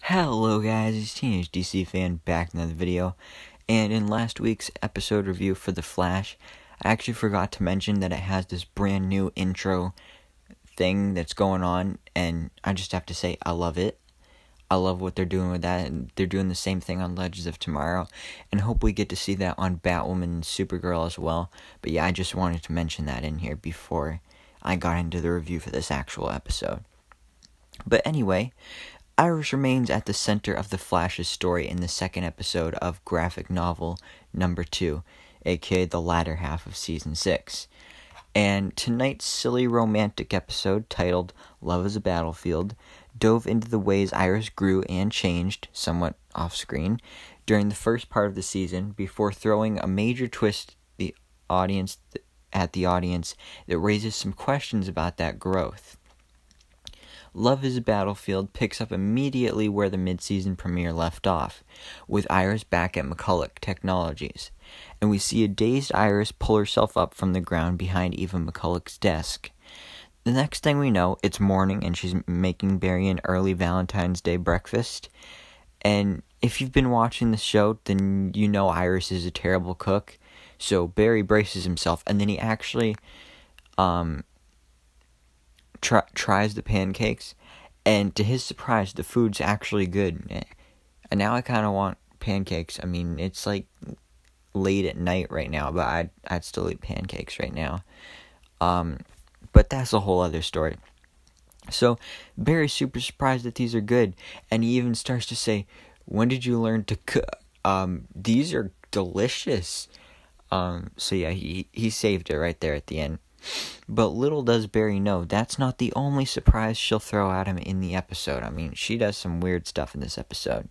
Hello guys, it's Teenage DC Fan back in another video, and in last week's episode review for The Flash, I actually forgot to mention that it has this brand new intro thing that's going on, and I just have to say I love it. I love what they're doing with that, and they're doing the same thing on Legends of Tomorrow, and hope we get to see that on Batwoman and Supergirl as well. But yeah, I just wanted to mention that in here before I got into the review for this actual episode. But anyway, Iris remains at the center of the Flash's story in the second episode of graphic novel number 2, aka the latter half of season 6. And tonight's silly romantic episode, titled Love is a Battlefield, dove into the ways Iris grew and changed, somewhat off-screen, during the first part of the season, before throwing a major twist at the audience that raises some questions about that growth. Love is a Battlefield picks up immediately where the mid-season premiere left off, with Iris back at McCulloch Technologies, and we see a dazed Iris pull herself up from the ground behind Eva McCulloch's desk. The next thing we know, it's morning and she's making Barry an early Valentine's Day breakfast, and if you've been watching the show, then you know Iris is a terrible cook, so Barry braces himself, and then he actually, tries the pancakes, and to his surprise, the food's actually good. And now I kind of want pancakes. I mean, it's like late at night right now, but I'd still eat pancakes right now. But that's a whole other story. So Barry's super surprised that these are good, and he even starts to say, "When did you learn to cook? These are delicious." So yeah, he saved it right there at the end. But little does Barry know, that's not the only surprise she'll throw at him in the episode. I mean, she does some weird stuff in this episode.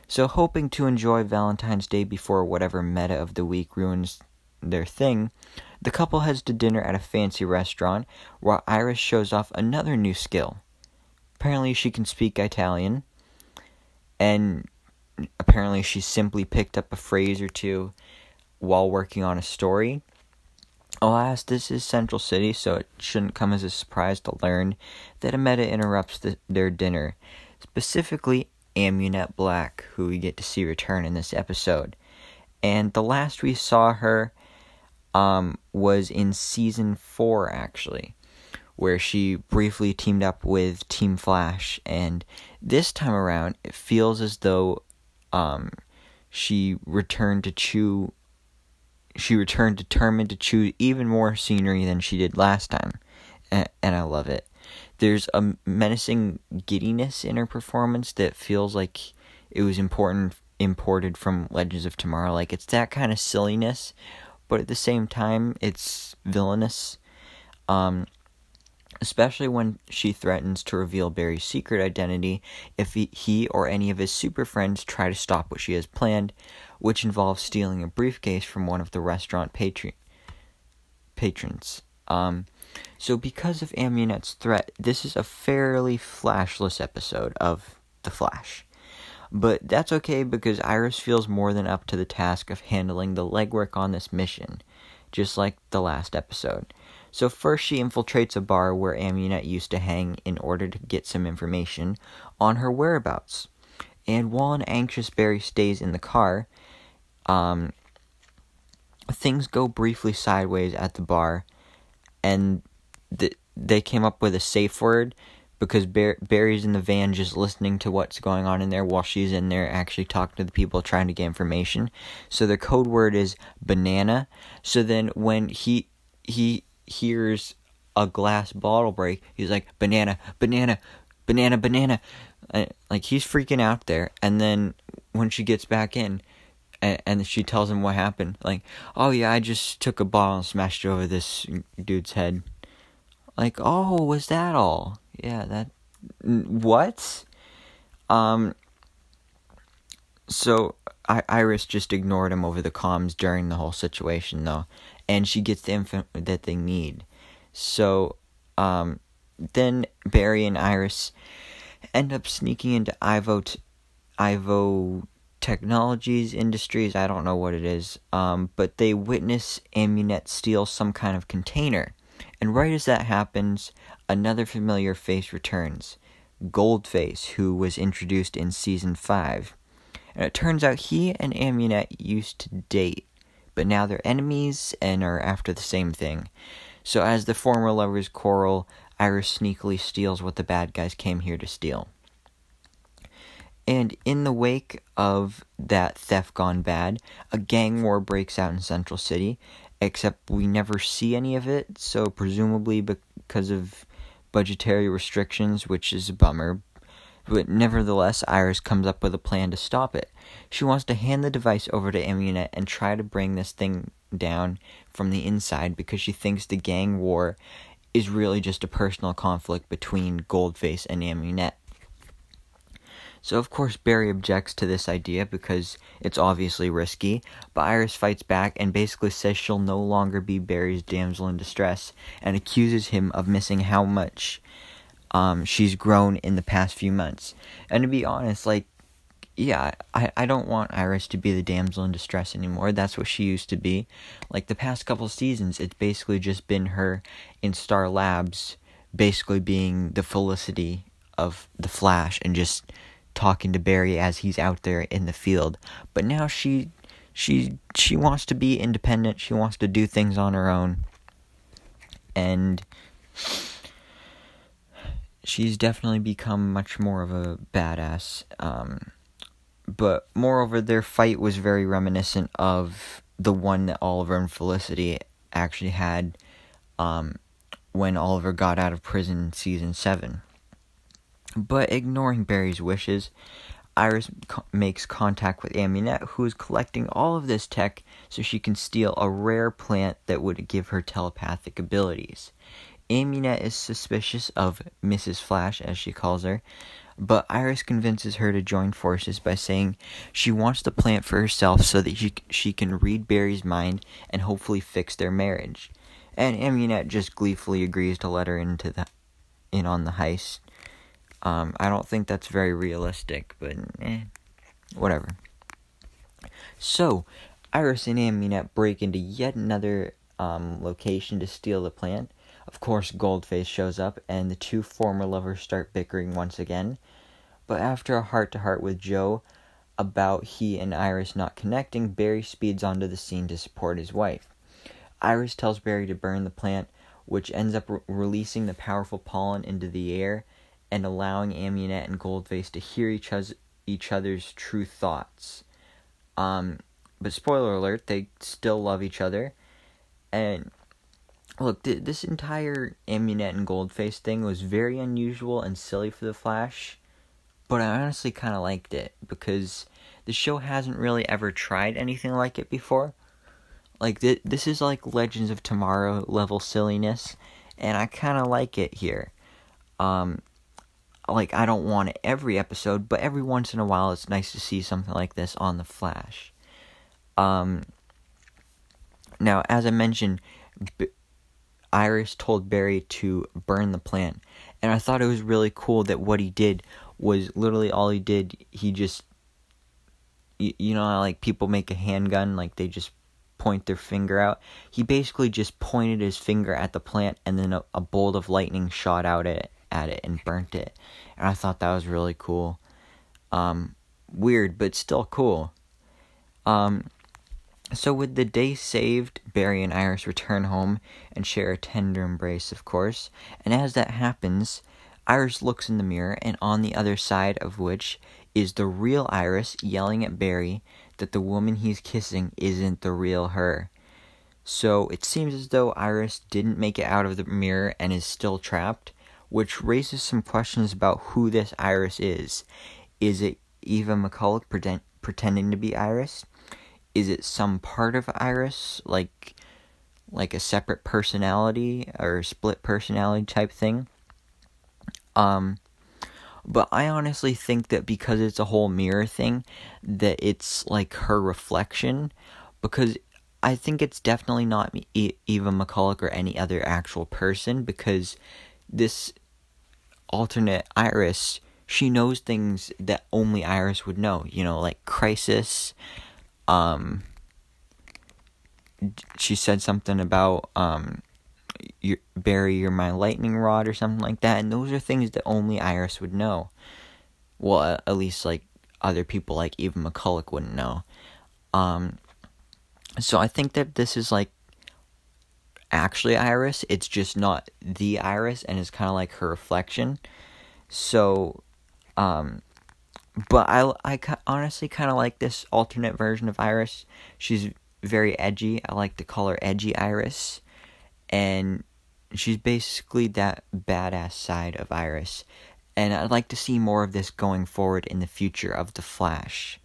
So hoping to enjoy Valentine's Day before whatever meta of the week ruins their thing, the couple heads to dinner at a fancy restaurant, while Iris shows off another new skill. Apparently she can speak Italian, and apparently she simply picked up a phrase or two while working on a story. Alas, this is Central City, so it shouldn't come as a surprise to learn that a meta interrupts their dinner, specifically Amunet Black, who we get to see return in this episode. And the last we saw her was in Season 4, actually, where she briefly teamed up with Team Flash, and this time around, it feels as though she returned determined to chew even more scenery than she did last time, and I love it. There's a menacing giddiness in her performance that feels like it was imported from Legends of Tomorrow. Like, it's that kind of silliness, but at the same time, it's villainous. Especially when she threatens to reveal Barry's secret identity if he or any of his super friends try to stop what she has planned, which involves stealing a briefcase from one of the restaurant patrons. So because of Amunet's threat, this is a fairly flashless episode of The Flash. But that's okay, because Iris feels more than up to the task of handling the legwork on this mission, just like the last episode. So first she infiltrates a bar where Amunet used to hang in order to get some information on her whereabouts. And while an anxious Barry stays in the car, things go briefly sideways at the bar, and they came up with a safe word because Barry's in the van just listening to what's going on in there while she's in there actually talking to the people trying to get information. So the code word is banana. So then when he hears a glass bottle break, he's like, banana, banana, banana, banana. Like, he's freaking out there. And then when she gets back in, and she tells him what happened, like, oh yeah, I just took a bottle and smashed it over this dude's head. Like, oh, was that all? Yeah, that, what? So Iris just ignored him over the comms during the whole situation, though, and she gets the info that they need. So, then Barry and Iris end up sneaking into Ivo Technologies Industries, I don't know what it is, but they witness Amunet steal some kind of container. And right as that happens, another familiar face returns, Goldface, who was introduced in season 5. And it turns out he and Amunet used to date, but now they're enemies and are after the same thing. So as the former lovers quarrel, Iris sneakily steals what the bad guys came here to steal. And in the wake of that theft gone bad, a gang war breaks out in Central City, except we never see any of it, so presumably because of budgetary restrictions, which is a bummer. But nevertheless, Iris comes up with a plan to stop it. She wants to hand the device over to Amunet and try to bring this thing down from the inside because she thinks the gang war is really just a personal conflict between Goldface and Amunet. So of course Barry objects to this idea because it's obviously risky, but Iris fights back and basically says she'll no longer be Barry's damsel in distress and accuses him of missing how much she's grown in the past few months. And to be honest, I don't want Iris to be the damsel in distress anymore. That's what she used to be. Like, the past couple seasons, it's basically just been her in Star Labs, basically being the Felicity of the Flash and just talking to Barry as he's out there in the field. But now she wants to be independent. She wants to do things on her own. And she's definitely become much more of a badass. But moreover, their fight was very reminiscent of the one that Oliver and Felicity actually had when Oliver got out of prison in season 7. But ignoring Barry's wishes, Iris makes contact with Amunet, who is collecting all of this tech so she can steal a rare plant that would give her telepathic abilities. Amunet is suspicious of Mrs. Flash, as she calls her, but Iris convinces her to join forces by saying she wants the plant for herself so that she can read Barry's mind and hopefully fix their marriage. And Amunet just gleefully agrees to let her in on the heist. I don't think that's very realistic, but whatever. So, Iris and Amunet break into yet another location to steal the plant. Of course, Goldface shows up, and the two former lovers start bickering once again. But after a heart-to-heart with Joe about he and Iris not connecting, Barry speeds onto the scene to support his wife. Iris tells Barry to burn the plant, which ends up releasing the powerful pollen into the air and allowing Amunet and Goldface to hear each other's true thoughts. But spoiler alert, they still love each other. And look, this entire Amunet and Goldface thing was very unusual and silly for The Flash, but I honestly kind of liked it because the show hasn't really ever tried anything like it before. Like, this is like Legends of Tomorrow level silliness, and I kind of like it here. Like, I don't want it every episode, but every once in a while it's nice to see something like this on The Flash. Now, as I mentioned, Iris told Barry to burn the plant, and I thought it was really cool that what he did was literally all he did, he just, you know, like people make a handgun, like they just point their finger out. He basically just pointed his finger at the plant, and then a bolt of lightning shot out at it and burnt it. And I thought that was really cool. Weird, but still cool. So with the day saved, Barry and Iris return home and share a tender embrace, of course. And as that happens, Iris looks in the mirror, and on the other side of which is the real Iris yelling at Barry that the woman he's kissing isn't the real her. So it seems as though Iris didn't make it out of the mirror and is still trapped, which raises some questions about who this Iris is. Is it Eva McCulloch pretending to be Iris? Is it some part of Iris, like a separate personality or split personality type thing? But I honestly think that because it's a whole mirror thing, that it's like her reflection, because I think it's definitely not Eva McCulloch or any other actual person, because this alternate Iris, she knows things that only Iris would know, you know, like Crisis. She said something about, Barry, you're my lightning rod, or something like that. And those are things that only Iris would know. Well, at least, like, other people like Eva McCulloch wouldn't know. So I think that this is, like, actually Iris. It's just not the Iris, and it's kind of like her reflection. So, but I honestly kind of like this alternate version of Iris. She's very edgy. I like to call her Edgy Iris. And she's basically that badass side of Iris. And I'd like to see more of this going forward in the future of The Flash.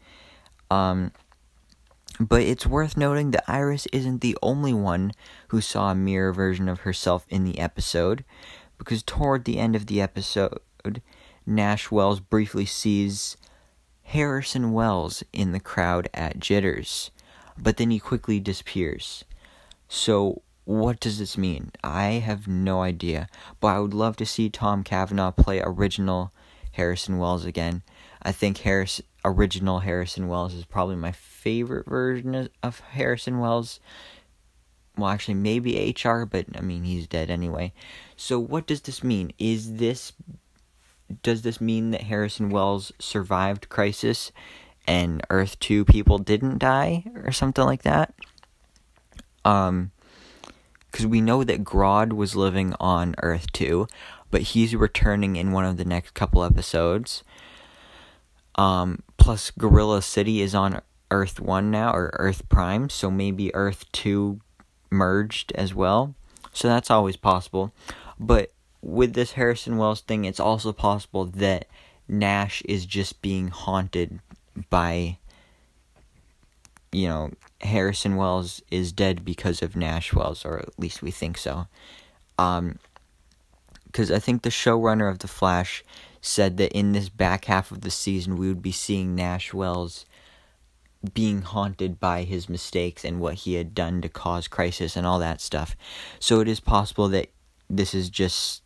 But it's worth noting that Iris isn't the only one who saw a mirror version of herself in the episode, because toward the end of the episode, Nash Wells briefly sees Harrison Wells in the crowd at Jitters, but then he quickly disappears. So, what does this mean? I have no idea, but I would love to see Tom Cavanaugh play original Harrison Wells again. I think original Harrison Wells is probably my favorite version of Harrison Wells. Well, actually, maybe HR, but I mean, he's dead anyway. So what does this mean? Does this mean that Harrison Wells survived Crisis and Earth 2 people didn't die or something like that? Because we know that Grodd was living on Earth 2, but he's returning in one of the next couple episodes. Plus, Gorilla City is on Earth 1 now, or Earth Prime, so maybe Earth 2 merged as well. So that's always possible. But with this Harrison Wells thing, it's also possible that Nash is just being haunted by, Harrison Wells is dead because of Nash Wells, or at least we think so. Because I think the showrunner of The Flash said that in this back half of the season, we would be seeing Nash Wells being haunted by his mistakes and what he had done to cause Crisis and all that stuff. So it is possible that this is just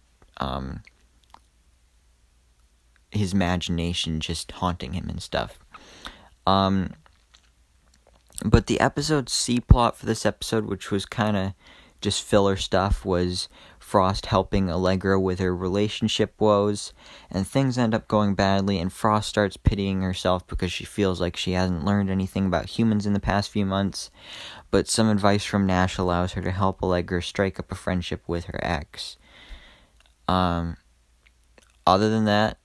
his imagination just haunting him and stuff. But the episode C plot for this episode, which was kind of just filler stuff, was Frost helping Allegra with her relationship woes, and things end up going badly, and Frost starts pitying herself because she feels like she hasn't learned anything about humans in the past few months, but some advice from Nash allows her to help Allegra strike up a friendship with her ex. Other than that,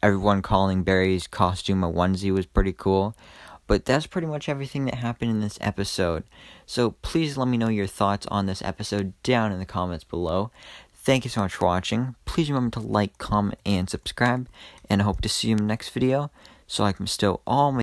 everyone calling Barry's costume a onesie was pretty cool. But that's pretty much everything that happened in this episode. So please let me know your thoughts on this episode down in the comments below. Thank you so much for watching. Please remember to like, comment, and subscribe. And I hope to see you in the next video so I can bestow all my